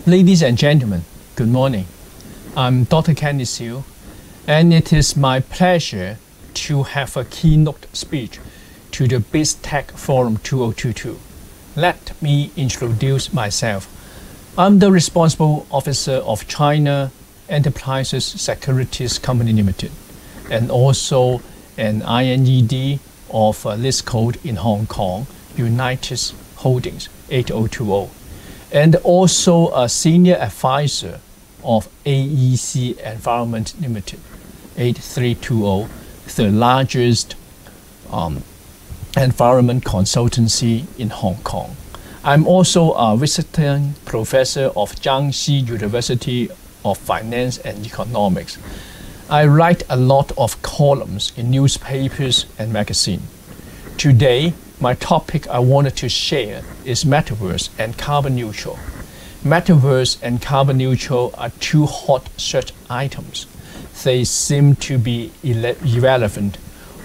Ladies and gentlemen, good morning. I'm Dr. Kenny Siu, and it is my pleasure to have a keynote speech to the BizTech Forum 2022. Let me introduce myself. I'm the responsible officer of China Enterprises Securities Company Limited, and also an INED of list code in Hong Kong, United Holdings 8020, and also a senior advisor of AEC Environment Limited 8320, the largest environment consultancy in Hong Kong. I'm also a visiting professor of Jiangxi University of Finance and Economics. I write a lot of columns in newspapers and magazines. Today, my topic I wanted to share is Metaverse and carbon neutral. Metaverse and carbon neutral are two hot search items. They seem to be irrelevant.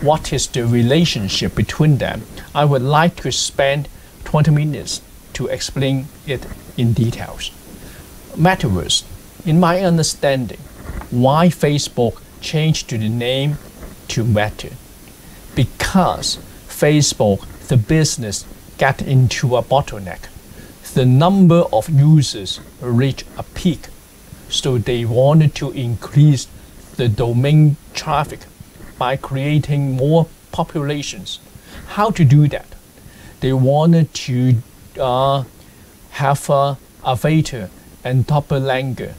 What is the relationship between them? I would like to spend 20 minutes to explain it in details. Metaverse. In my understanding, why Facebook changed the name to Meta? Because Facebook, the business, got into a bottleneck. The number of users reached a peak, so they wanted to increase the domain traffic by creating more populations. How to do that? They wanted to have a avatar and doppelganger.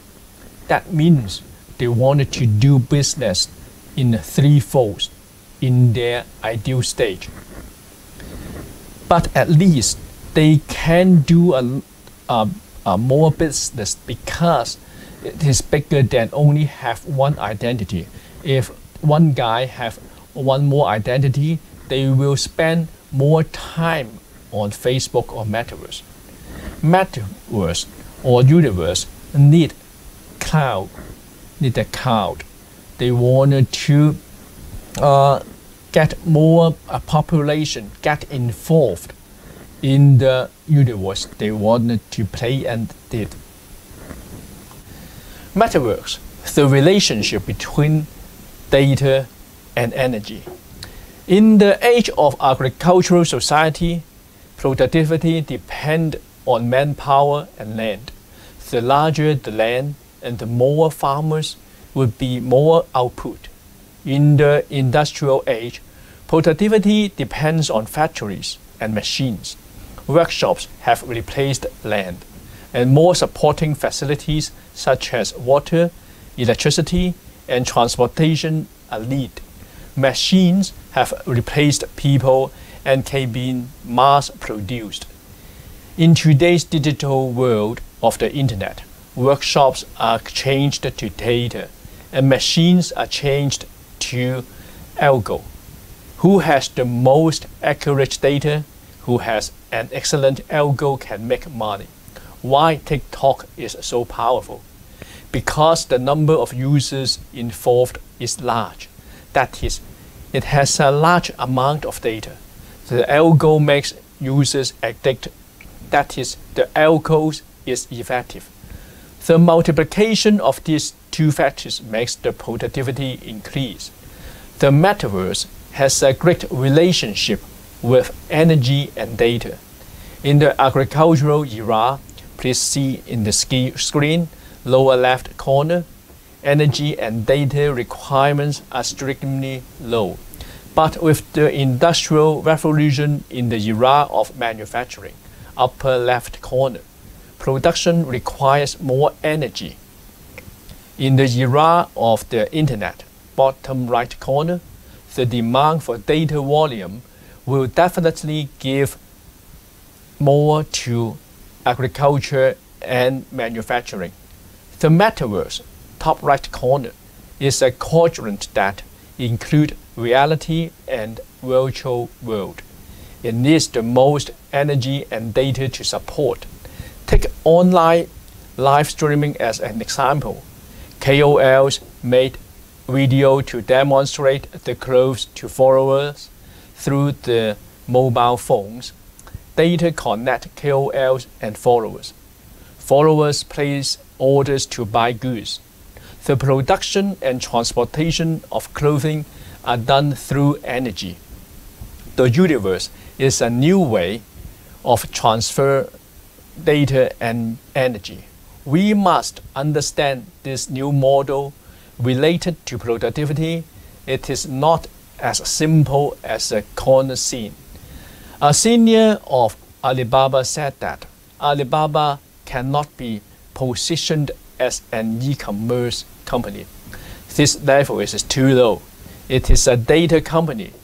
That means they wanted to do business in three folds in their ideal stage. But at least they can do a more business because it is bigger than only have one identity. If one guy have one more identity, they will spend more time on Facebook or Metaverse. Metaverse or universe need a cloud. They wanted to get more population, get involved in the universe they wanted to play and did. Metaverse, the relationship between data and energy. In the age of agricultural society, productivity depends on manpower and land. The larger the land and the more farmers would be more output. In the industrial age, productivity depends on factories and machines. Workshops have replaced land, and more supporting facilities such as water, electricity, and transportation are needed. Machines have replaced people and can be mass-produced. In today's digital world of the internet, workshops are changed to data, and machines are changed to algo. Who has the most accurate data? Who has an excellent algo can make money. Why TikTok is so powerful? Because the number of users involved is large. That is, it has a large amount of data. The algo makes users addicted. That is, the algo is effective. The multiplication of these two factors makes the productivity increase. The metaverse has a great relationship with energy and data. In the agricultural era, please see in the screen, lower left corner, energy and data requirements are strictly low. But with the industrial revolution in the era of manufacturing, upper left corner, production requires more energy. In the era of the internet, bottom right corner, the demand for data volume will definitely give more to agriculture and manufacturing. The metaverse, top right corner, is a quadrant that includes reality and virtual world. It needs the most energy and data to support. Take online live streaming as an example. KOLs made video to demonstrate the clothes to followers through the mobile phones. Data connect KOLs and followers. Followers place orders to buy goods. The production and transportation of clothing are done through energy. The universe is a new way of transfer data and energy. We must understand this new model related to productivity. It is not as simple as a corner scene. A senior of Alibaba said that Alibaba cannot be positioned as an e-commerce company. This level is too low. It is a data company.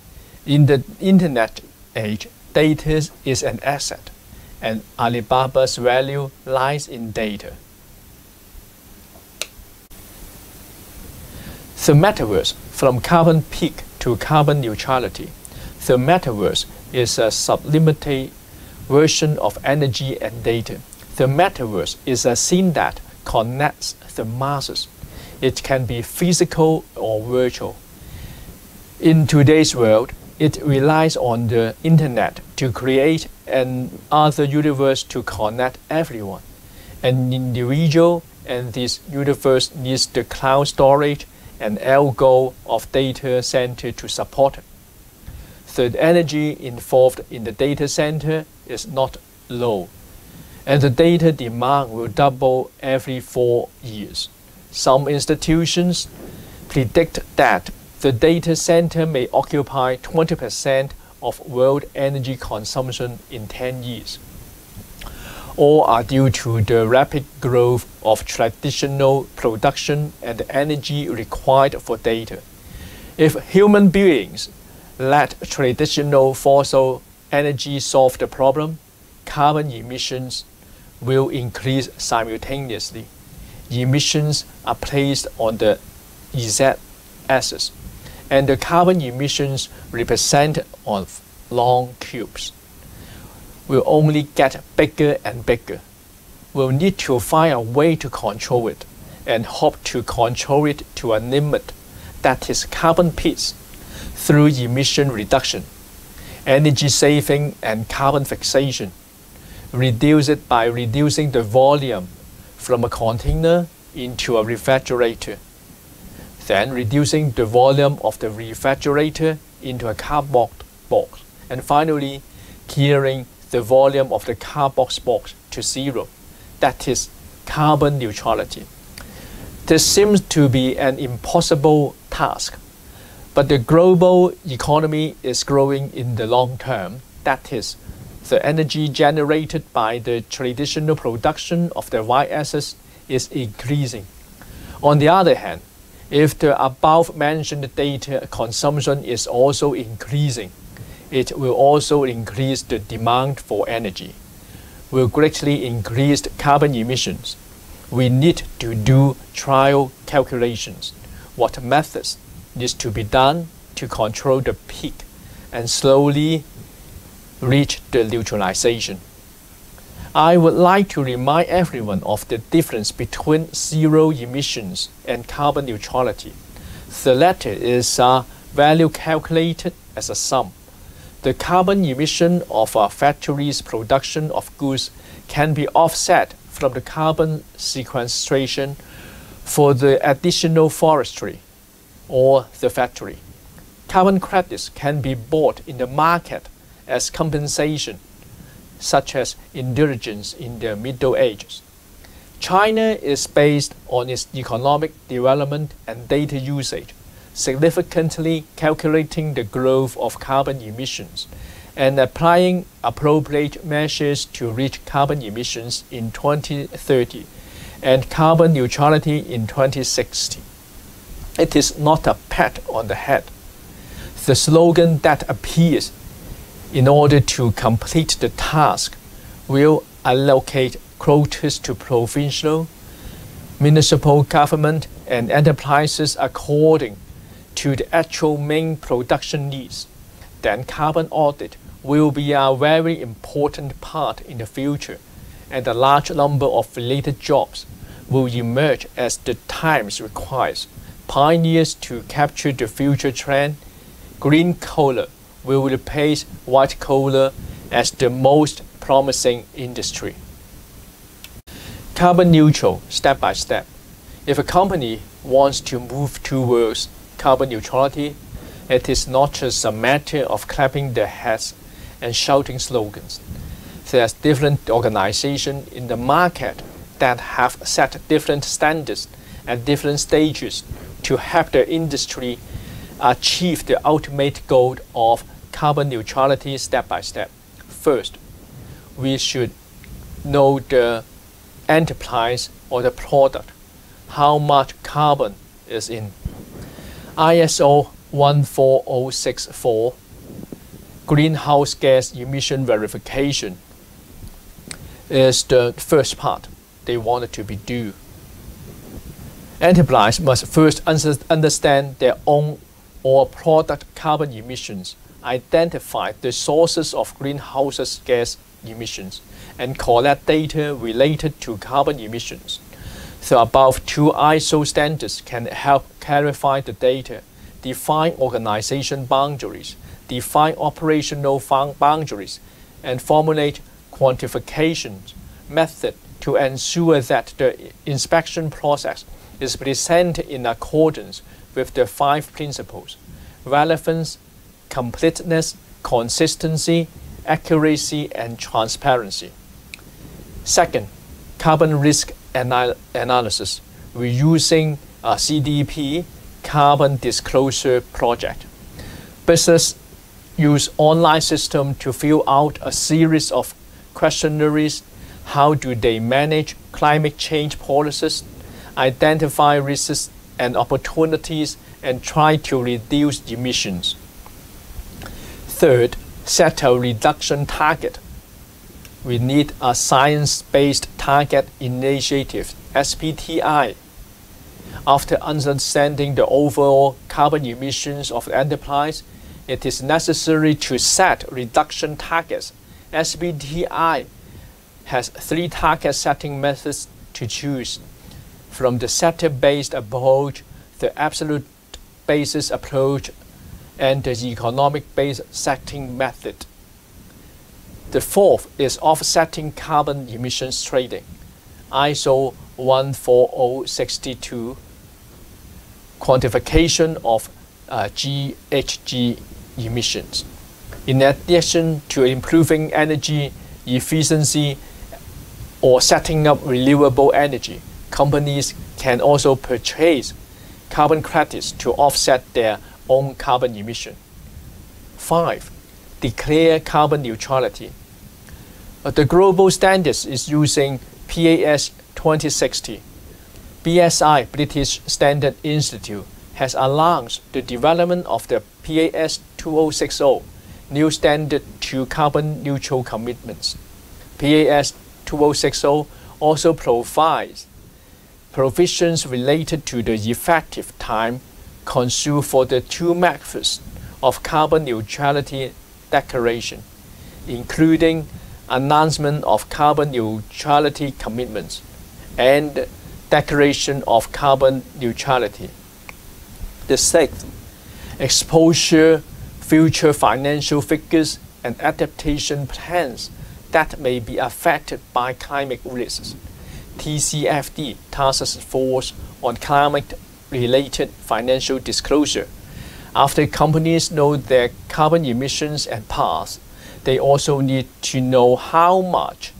In the internet age, data is an asset, and Alibaba's value lies in data. The metaverse, from carbon peak to carbon neutrality. The metaverse is a sublimated version of energy and data. The metaverse is a scene that connects the masses. It can be physical or virtual. In today's world, it relies on the internet to create another universe to connect everyone. An individual and this universe needs the cloud storage and algo of data center to support it. The energy involved in the data center is not low, and the data demand will double every 4 years. Some institutions predict that the data center may occupy 20% of world energy consumption in 10 years. All are due to the rapid growth of traditional production and the energy required for data. If human beings let traditional fossil energy solve the problem, carbon emissions will increase simultaneously. Emissions are placed on the z-axis, and the carbon emissions represented on long cubes will only get bigger and bigger. We'll need to find a way to control it and hope to control it to a limit that is carbon peaks through emission reduction, energy saving and carbon fixation. Reduce it by reducing the volume from a container into a refrigerator, then reducing the volume of the refrigerator into a cardboard box, and finally gearing the volume of the cardboard box to zero. That is carbon neutrality. This seems to be an impossible task, but the global economy is growing in the long term. That is, the energy generated by the traditional production of the y-axis is increasing. On the other hand, if the above-mentioned data consumption is also increasing, it will also increase the demand for energy, will greatly increase carbon emissions. We need to do trial calculations. What methods needs to be done to control the peak and slowly reach the neutralization. I would like to remind everyone of the difference between zero emissions and carbon neutrality. The latter is a value calculated as a sum. The carbon emission of a factory's production of goods can be offset from the carbon sequestration for the additional forestry or the factory. Carbon credits can be bought in the market as compensation, such as indulgence in the Middle Ages. China is based on its economic development and data usage, significantly calculating the growth of carbon emissions and applying appropriate measures to reach carbon emissions in 2030 and carbon neutrality in 2060. It is not a pat on the head. The slogan that appears in order to complete the task will allocate quotas to provincial, municipal government and enterprises according to the actual main production needs. Then carbon audit will be a very important part in the future, and a large number of related jobs will emerge as the times requires. Pioneers to capture the future trend, green collar will replace white collar as the most promising industry. Carbon neutral, step by step. If a company wants to move towards carbon neutrality, it is not just a matter of clapping their hands and shouting slogans. There's different organizations in the market that have set different standards at different stages to help the industry achieve the ultimate goal of carbon neutrality step by step. First, we should know the enterprise or the product, how much carbon is in. ISO 14064, greenhouse gas emission verification, is the first part they wanted to be due. Enterprise must first understand their own or product carbon emissions, identify the sources of greenhouse gas emissions, and collect data related to carbon emissions. The above two ISO standards can help clarify the data, define organization boundaries, define operational boundaries, and formulate quantification method to ensure that the inspection process is presented in accordance with the 5 principles: relevance, completeness, consistency, accuracy, and transparency. Second, carbon risk analysis. We're using a CDP, Carbon Disclosure Project. Business use online system to fill out a series of questionnaires. How do they manage climate change policies, identify risks and opportunities, and try to reduce emissions? Third, set a reduction target. We need a science-based target initiative, SBTI. After understanding the overall carbon emissions of the enterprise, it is necessary to set reduction targets. SBTI has 3 target setting methods to choose: from the sector-based approach, the absolute basis approach, and the economic-based setting method. The fourth is offsetting carbon emissions trading, ISO 14062, quantification of GHG emissions. In addition to improving energy efficiency or setting up renewable energy, companies can also purchase carbon credits to offset their own carbon emission. 5. Declare carbon neutrality. The global standards is using PAS 2060. BSI, British Standard Institute, has announced the development of the PAS 2060, new standard to carbon neutral commitments. PAS 2060 also provides provisions related to the effective time consumed for the 2 methods of carbon neutrality declaration, including announcement of carbon neutrality commitments and declaration of carbon neutrality. The 6th, exposure future financial figures and adaptation plans that may be affected by climate risks. TCFD, Task Force on Climate-Related Financial Disclosure. After companies know their carbon emissions and paths, they also need to know how much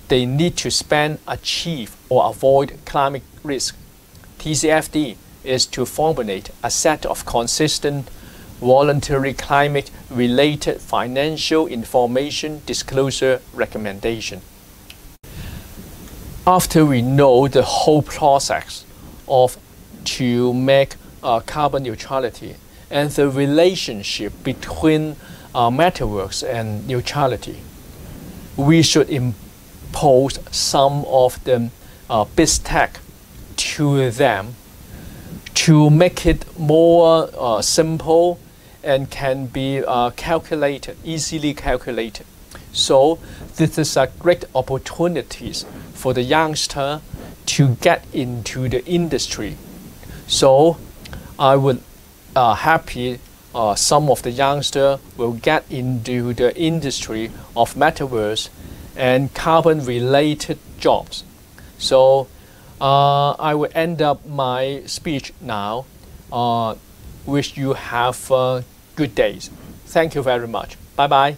they need to spend, achieve, or avoid climate risk. TCFD is to formulate a set of consistent, voluntary climate-related financial information disclosure recommendations. After we know the whole process to make carbon neutrality and the relationship between metalworks and neutrality, we should impose some of the BizTech to them to make it more simple and can be easily calculated. So this is a great opportunity for the youngster to get into the industry. So I would happy some of the youngster will get into the industry of metaverse and carbon related jobs. So I will end up my speech now. Wish you have good days. Thank you very much. Bye bye.